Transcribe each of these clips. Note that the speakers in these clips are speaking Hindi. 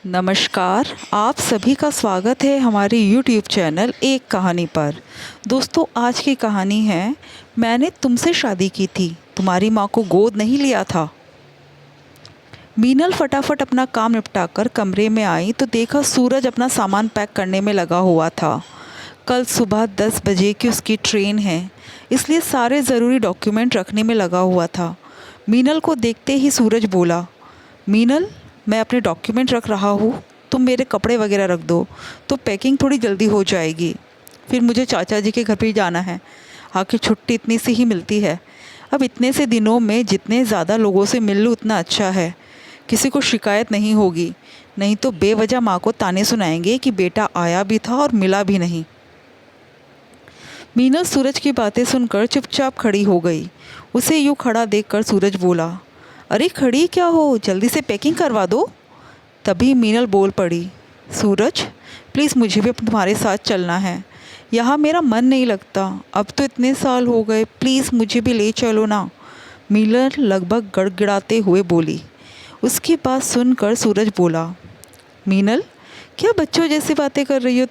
नमस्कार। आप सभी का स्वागत है हमारे YouTube चैनल एक कहानी पर। दोस्तों, आज की कहानी है मैंने तुमसे शादी की थी, तुम्हारी माँ को गोद नहीं लिया था। मीनल फटाफट अपना काम निपटाकर कमरे में आई तो देखा सूरज अपना सामान पैक करने में लगा हुआ था। कल सुबह 10 बजे की उसकी ट्रेन है, इसलिए सारे ज़रूरी डॉक्यूमेंट रखने में लगा हुआ था। मीनल को देखते ही सूरज बोला, मीनल, मैं अपने डॉक्यूमेंट रख रहा हूँ, तुम मेरे कपड़े वगैरह रख दो तो पैकिंग थोड़ी जल्दी हो जाएगी। फिर मुझे चाचा जी के घर पे जाना है, आखिर छुट्टी इतनी सी ही मिलती है। अब इतने से दिनों में जितने ज़्यादा लोगों से मिल लूँ उतना अच्छा है, किसी को शिकायत नहीं होगी, नहीं तो बेवजह माँ को ताने सुनाएंगे कि बेटा आया भी था और मिला भी नहीं। मीनल सूरज की बातें सुनकर चुपचाप खड़ी हो गई। उसे यूँ खड़ा देखकर सूरज बोला, अरे खड़ी क्या हो, जल्दी से पैकिंग करवा दो। तभी मीनल बोल पड़ी, सूरज प्लीज़ मुझे भी तुम्हारे साथ चलना है, यहाँ मेरा मन नहीं लगता, अब तो इतने साल हो गए, प्लीज़ मुझे भी ले चलो ना। मीनल लगभग गड़गड़ाते हुए बोली। उसकी बात सुनकर सूरज बोला, मीनल क्या बच्चों जैसी बातें कर रही हो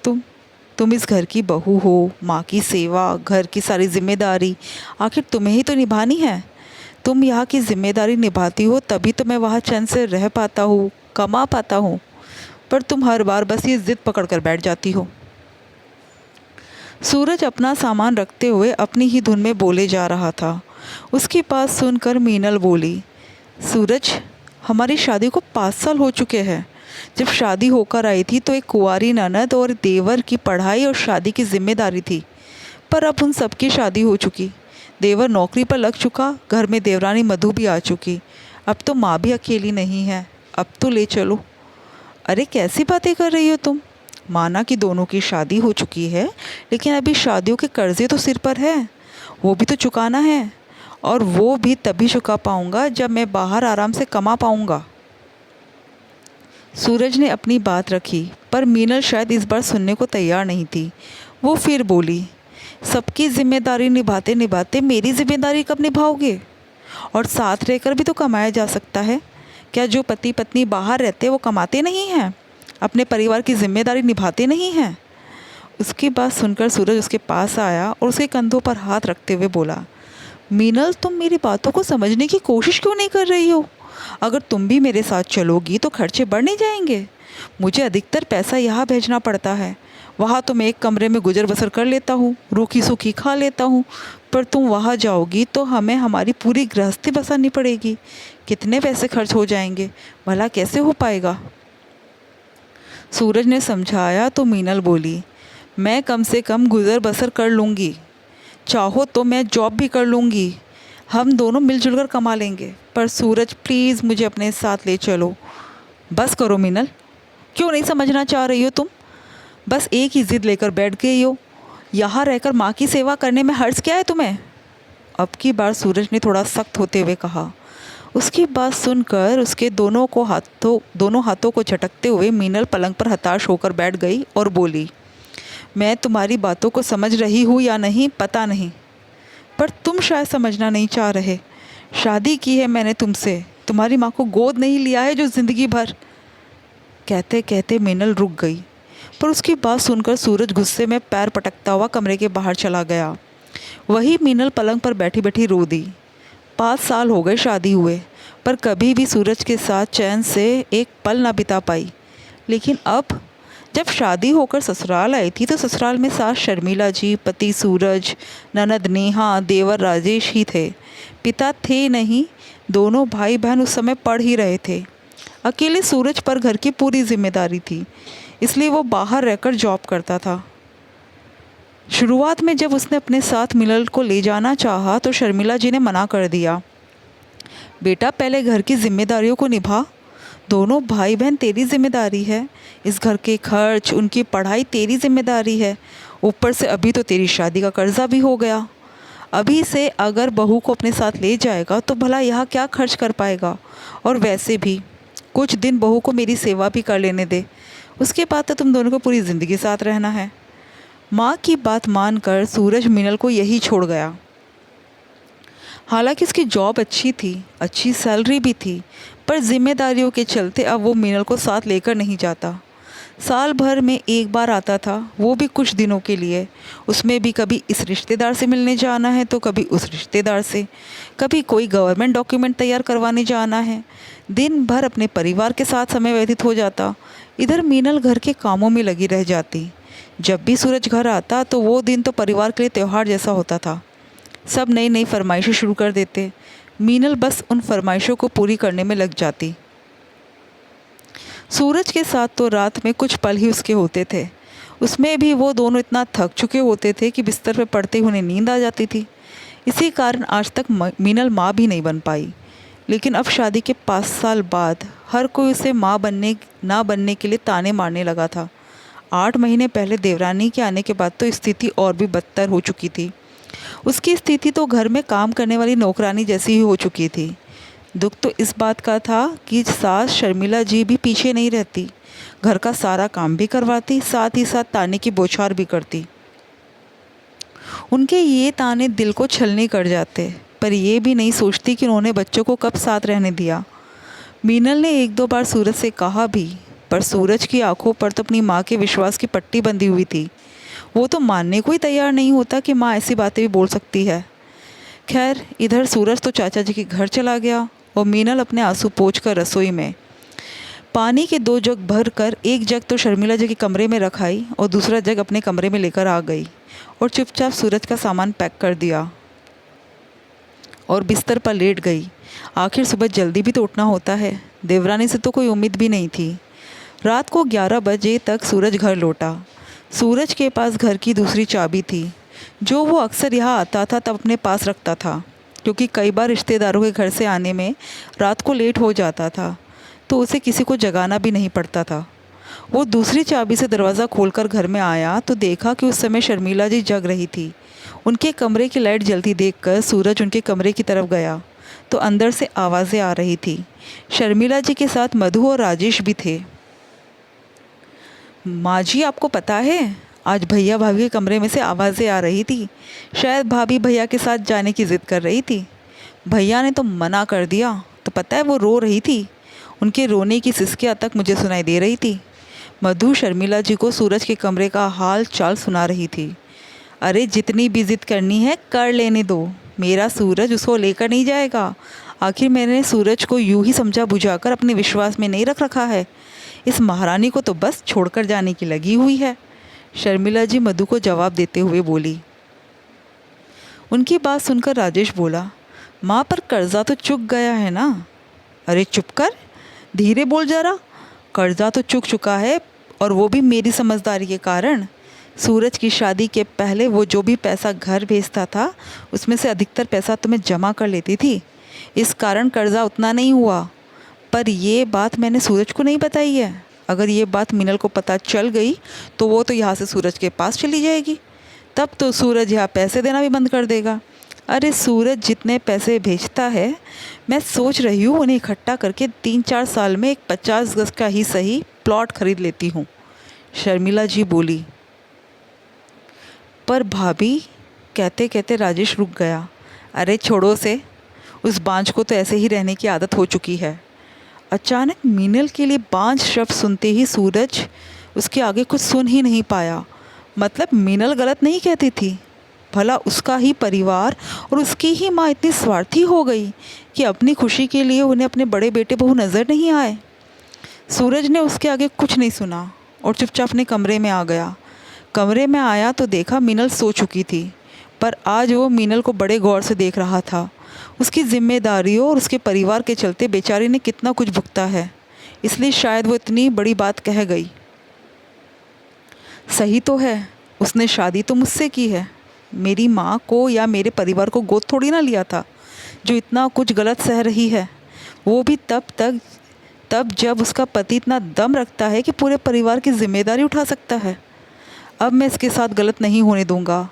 तुम इस घर की बहू हो, माँ की सेवा, घर की सारी जिम्मेदारी आखिर तुम्हें ही तो निभानी है। तुम यहाँ की जिम्मेदारी निभाती हो तभी तो मैं वहाँ चैन से रह पाता हूँ, कमा पाता हूँ, पर तुम हर बार बस ये ज़िद पकड़ कर बैठ जाती हो। सूरज अपना सामान रखते हुए अपनी ही धुन में बोले जा रहा था। उसकी बात सुनकर मीनल बोली, सूरज हमारी शादी को 5 साल हो चुके हैं। जब शादी होकर आई थी तो एक कुंवारी ननद और देवर की पढ़ाई और शादी की जिम्मेदारी थी, पर अब उन सबकी शादी हो चुकी, देवर नौकरी पर लग चुका, घर में देवरानी मधु भी आ चुकी, अब तो माँ भी अकेली नहीं है, अब तो ले चलो। अरे कैसी बातें कर रही हो तुम, माना कि दोनों की शादी हो चुकी है, लेकिन अभी शादियों के कर्जे तो सिर पर है, वो भी तो चुकाना है, और वो भी तभी चुका पाऊँगा जब मैं बाहर आराम से कमा पाऊँगा। सूरज ने अपनी बात रखी, पर मीनल शायद इस बार सुनने को तैयार नहीं थी। वो फिर बोली, सबकी जिम्मेदारी निभाते निभाते मेरी जिम्मेदारी कब निभाओगे? और साथ रहकर भी तो कमाया जा सकता है। क्या जो पति पत्नी बाहर रहते वो कमाते नहीं हैं, अपने परिवार की जिम्मेदारी निभाते नहीं हैं? उसकी बात सुनकर सूरज उसके पास आया और उसके कंधों पर हाथ रखते हुए बोला, मीनल तुम मेरी बातों को समझने की कोशिश क्यों नहीं कर रही हो? अगर तुम भी मेरे साथ चलोगी तो खर्चे बढ़ नहीं जाएंगे? मुझे अधिकतर पैसा यहाँ भेजना पड़ता है, वहाँ तो मैं एक कमरे में गुजर बसर कर लेता हूँ, रूखी सूखी खा लेता हूँ, पर तुम वहाँ जाओगी तो हमें हमारी पूरी गृहस्थी बसानी पड़ेगी। कितने पैसे खर्च हो जाएंगे, भला कैसे हो पाएगा? सूरज ने समझाया तो मीनल बोली, मैं कम से कम गुजर बसर कर लूँगी, चाहो तो मैं जॉब भी कर लूँगी, हम दोनों मिलजुल कर कमा लेंगे, पर सूरज प्लीज़ मुझे अपने साथ ले चलो। बस करो मीनल, क्यों नहीं समझना चाह रही हो तुम? बस एक ही ज़िद लेकर बैठ गई हो, यहाँ रहकर माँ की सेवा करने में हर्ज क्या है तुम्हें? अब की बार सूरज ने थोड़ा सख्त होते हुए कहा। उसकी बात सुनकर उसके दोनों हाथों को झटकते हुए मीनल पलंग पर हताश होकर बैठ गई और बोली, मैं तुम्हारी बातों को समझ रही हूँ या नहीं पता नहीं, पर तुम शायद समझना नहीं चाह रहे। शादी की है मैंने तुमसे, तुम्हारी माँ को गोद नहीं लिया है जो ज़िंदगी भर। कहते कहते मीनल रुक गई, पर उसकी बात सुनकर सूरज गुस्से में पैर पटकता हुआ कमरे के बाहर चला गया। वही मीनल पलंग पर बैठी बैठी रो दी। 5 साल हो गए शादी हुए, पर कभी भी सूरज के साथ चैन से एक पल ना बिता पाई। लेकिन अब जब शादी होकर ससुराल आई थी तो ससुराल में सास शर्मिला जी, पति सूरज, ननद नेहा, देवर राजेश ही थे। पिता थे नहीं, दोनों भाई बहन उस समय पढ़ ही रहे थे। अकेले सूरज पर घर की पूरी जिम्मेदारी थी, इसलिए वो बाहर रहकर जॉब करता था। शुरुआत में जब उसने अपने साथ मीनल को ले जाना चाहा तो शर्मिला जी ने मना कर दिया। बेटा पहले घर की जिम्मेदारियों को निभा, दोनों भाई बहन तेरी जिम्मेदारी है, इस घर के खर्च, उनकी पढ़ाई तेरी जिम्मेदारी है, ऊपर से अभी तो तेरी शादी का कर्जा भी हो गया। अभी से अगर बहू को अपने साथ ले जाएगा तो भला यहाँ क्या खर्च कर पाएगा? और वैसे भी कुछ दिन बहू को मेरी सेवा भी कर लेने दे, उसके बाद तो तुम दोनों को पूरी ज़िंदगी साथ रहना है। माँ की बात मानकर सूरज मीनल को यही छोड़ गया। हालांकि उसकी जॉब अच्छी थी, अच्छी सैलरी भी थी, पर जिम्मेदारियों के चलते अब वो मीनल को साथ लेकर नहीं जाता। साल भर में एक बार आता था, वो भी कुछ दिनों के लिए। उसमें भी कभी इस रिश्तेदार से मिलने जाना है तो कभी उस रिश्तेदार से, कभी कोई गवर्नमेंट डॉक्यूमेंट तैयार करवाने जाना है। दिन भर अपने परिवार के साथ समय व्यतीत हो जाता। इधर मीनल घर के कामों में लगी रह जाती। जब भी सूरज घर आता तो वो दिन तो परिवार के लिए त्यौहार जैसा होता था। सब नई नई फरमाइशें शुरू कर देते। मीनल बस उन फरमाइशों को पूरी करने में लग जाती। सूरज के साथ तो रात में कुछ पल ही उसके होते थे। उसमें भी वो दोनों इतना थक चुके होते थे कि बिस्तर पर पड़ते ही उन्हें नींद आ जाती थी। इसी कारण आज तक मीनल माँ भी नहीं बन पाई। लेकिन अब शादी के 5 साल बाद हर कोई उसे माँ ना बनने के लिए ताने मारने लगा था। 8 महीने पहले देवरानी के आने के बाद तो स्थिति और भी बदतर हो चुकी थी। उसकी स्थिति तो घर में काम करने वाली नौकरानी जैसी ही हो चुकी थी। दुख तो इस बात का था कि सास शर्मिला जी भी पीछे नहीं रहती। घर का सारा काम भी करवाती, साथ ही साथ ताने की बौछार भी करती। उनके ये ताने दिल को छलनी कर जाते, पर ये भी नहीं सोचती कि उन्होंने बच्चों को कब साथ रहने दिया। मीनल ने 1-2 बार सूरज से कहा भी, पर सूरज की आंखों पर तो अपनी माँ के विश्वास की पट्टी बंधी हुई थी। वो तो मानने को ही तैयार नहीं होता कि माँ ऐसी बातें भी बोल सकती है। खैर, इधर सूरज तो चाचा जी के घर चला गया और मीनल अपने आंसू पोंछकर रसोई में पानी के 2 जग भर कर, एक जग तो शर्मिला जी के कमरे में रखाई और दूसरा जग अपने कमरे में लेकर आ गई और चुपचाप सूरज का सामान पैक कर दिया और बिस्तर पर लेट गई। आखिर सुबह जल्दी भी तो उठना होता है। देवरानी से तो कोई उम्मीद भी नहीं थी। रात को 11 बजे तक सूरज घर लौटा। सूरज के पास घर की दूसरी चाबी थी, जो वो अक्सर यहाँ आता था तब अपने पास रखता था, क्योंकि कई बार रिश्तेदारों के घर से आने में रात को लेट हो जाता था तो उसे किसी को जगाना भी नहीं पड़ता था। वो दूसरी चाबी से दरवाज़ा खोलकर घर में आया तो देखा कि उस समय शर्मिला जी जग रही थी। उनके कमरे की लाइट जलती देखकर सूरज उनके कमरे की तरफ गया तो अंदर से आवाज़ें आ रही थी। शर्मिला जी के साथ मधु और राजेश भी थे। माँ जी, आपको पता है, आज भैया भाभी के कमरे में से आवाज़ें आ रही थी। शायद भाभी भैया के साथ जाने की ज़िद कर रही थी। भैया ने तो मना कर दिया, तो पता है वो रो रही थी। उनके रोने की सिसकियाँ तक मुझे सुनाई दे रही थी। मधु शर्मिला जी को सूरज के कमरे का हाल चाल सुना रही थी। अरे, जितनी भी ज़िद करनी है कर लेने दो, मेरा सूरज उसको लेकर नहीं जाएगा। आखिर मैंने सूरज को यूं ही समझा बुझाकर अपने विश्वास में नहीं रख रखा है। इस महारानी को तो बस छोड़कर जाने की लगी हुई है। शर्मिला जी मधु को जवाब देते हुए बोली। उनकी बात सुनकर राजेश बोला, माँ, पर कर्जा तो चुक गया है ना। अरे चुप कर, धीरे बोल जरा। कर्जा तो चुक चुका है, और वो भी मेरी समझदारी के कारण। सूरज की शादी के पहले वो जो भी पैसा घर भेजता था उसमें से अधिकतर पैसा तो मैं जमा कर लेती थी। इस कारण कर्जा उतना नहीं हुआ। पर ये बात मैंने सूरज को नहीं बताई है। अगर ये बात मीनल को पता चल गई तो वो तो यहाँ से सूरज के पास चली जाएगी। तब तो सूरज यहाँ पैसे देना भी बंद कर देगा। अरे, सूरज जितने पैसे भेजता है, मैं सोच रही हूँ उन्हें इकट्ठा करके 3-4 साल में एक 50 गज का ही सही प्लॉट खरीद लेती हूँ। शर्मिला जी बोली। पर भाभी, कहते कहते राजेश रुक गया। अरे छोड़ो से, उस बांझ को तो ऐसे ही रहने की आदत हो चुकी है। अचानक मीनल के लिए बांझ शब्द सुनते ही सूरज उसके आगे कुछ सुन ही नहीं पाया। मतलब मीनल गलत नहीं कहती थी। भला उसका ही परिवार और उसकी ही माँ इतनी स्वार्थी हो गई कि अपनी खुशी के लिए उन्हें अपने बड़े बेटे बहू नज़र नहीं आए। सूरज ने उसके आगे कुछ नहीं सुना और चुपचाप अपने कमरे में आ गया। कमरे में आया तो देखा मीनल सो चुकी थी, पर आज वो मीनल को बड़े गौर से देख रहा था। उसकी जिम्मेदारियों और उसके परिवार के चलते बेचारी ने कितना कुछ भुगता है, इसलिए शायद वो इतनी बड़ी बात कह गई। सही तो है, उसने शादी तो मुझसे की है। मेरी माँ को या मेरे परिवार को गोद थोड़ी ना लिया था, जो इतना कुछ गलत सह रही है। वो भी तब जब उसका पति इतना दम रखता है कि पूरे परिवार की जिम्मेदारी उठा सकता है। अब मैं इसके साथ गलत नहीं होने दूंगा।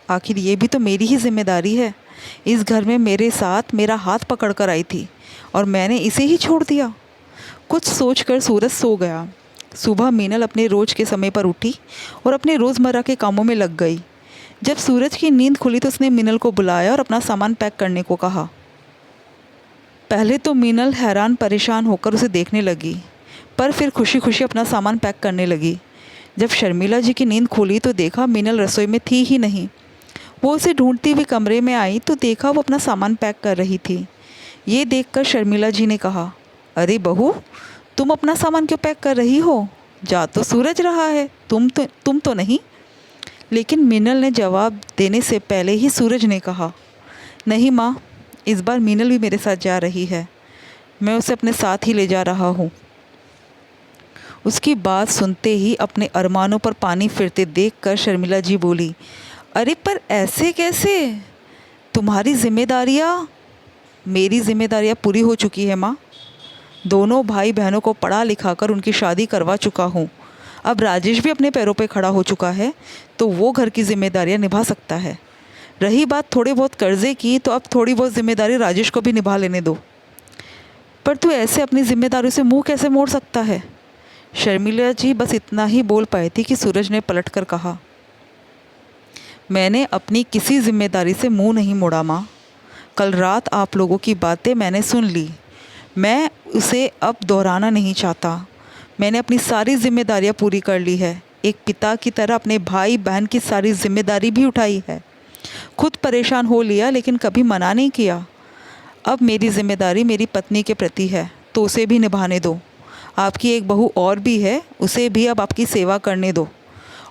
आखिर ये भी तो मेरी ही जिम्मेदारी है। इस घर में मेरे साथ मेरा हाथ पकड़ कर आई थी और मैंने इसे ही छोड़ दिया। कुछ सोचकर सूरज सो गया। सुबह मीनल अपने रोज के समय पर उठी और अपने रोज़मर्रा के कामों में लग गई। जब सूरज की नींद खुली तो उसने मीनल को बुलाया और अपना सामान पैक करने को कहा। पहले तो मीनल हैरान परेशान होकर उसे देखने लगी, पर फिर खुशी खुशी अपना सामान पैक करने लगी। जब शर्मिला जी की नींद खुली तो देखा मीनल रसोई में थी ही नहीं। वो उसे ढूंढती हुई कमरे में आई तो देखा वो अपना सामान पैक कर रही थी। ये देखकर शर्मिला जी ने कहा, अरे बहू, तुम अपना सामान क्यों पैक कर रही हो? जा तो सूरज रहा है, तुम तो नहीं। लेकिन मीनल ने जवाब देने से पहले ही सूरज ने कहा, नहीं माँ, इस बार मीनल भी मेरे साथ जा रही है। मैं उसे अपने साथ ही ले जा रहा हूँ। उसकी बात सुनते ही अपने अरमानों पर पानी फिरते देखकर शर्मिला जी बोली, अरे पर ऐसे कैसे? तुम्हारी जिम्मेदारियाँ मेरी जिम्मेदारियाँ पूरी हो चुकी है माँ। दोनों भाई बहनों को पढ़ा लिखा कर उनकी शादी करवा चुका हूँ। अब राजेश भी अपने पैरों पे खड़ा हो चुका है तो वो घर की जिम्मेदारियाँ निभा सकता है। रही बात थोड़े बहुत कर्जे की, तो अब थोड़ी बहुत जिम्मेदारी राजेश को भी निभा लेने दो। पर तू ऐसे अपनी जिम्मेदारियों से मुंह कैसे मोड़ सकता है? शर्मिला जी बस इतना ही बोल पाई थी कि सूरज ने पलटकर कहा, मैंने अपनी किसी जिम्मेदारी से मुंह नहीं मोड़ा माँ। कल रात आप लोगों की बातें मैंने सुन ली। मैं उसे अब दोहराना नहीं चाहता। मैंने अपनी सारी जिम्मेदारियां पूरी कर ली है। एक पिता की तरह अपने भाई बहन की सारी जिम्मेदारी भी उठाई है। खुद परेशान हो लिया लेकिन कभी मना नहीं किया। अब मेरी जिम्मेदारी मेरी पत्नी के प्रति है तो उसे भी निभाने दो। आपकी एक बहू और भी है, उसे भी अब आपकी सेवा करने दो।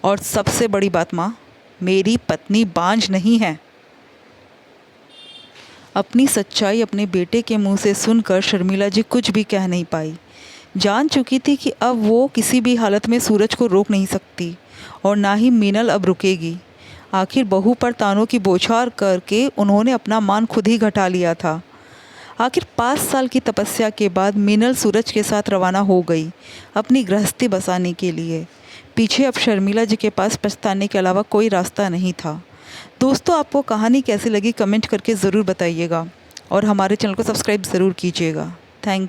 और सबसे बड़ी बात माँ, मेरी पत्नी बांझ नहीं है। अपनी सच्चाई अपने बेटे के मुंह से सुनकर शर्मिला जी कुछ भी कह नहीं पाई। जान चुकी थी कि अब वो किसी भी हालत में सूरज को रोक नहीं सकती और ना ही मीनल अब रुकेगी। आखिर बहू पर तानों की बौछार करके उन्होंने अपना मान खुद ही घटा लिया था। आखिर 5 साल की तपस्या के बाद मीनल सूरज के साथ रवाना हो गई अपनी गृहस्थी बसाने के लिए। पीछे अब शर्मिला जी के पास पछताने के अलावा कोई रास्ता नहीं था। दोस्तों, आपको कहानी कैसी लगी कमेंट करके ज़रूर बताइएगा और हमारे चैनल को सब्सक्राइब ज़रूर कीजिएगा। Thank you.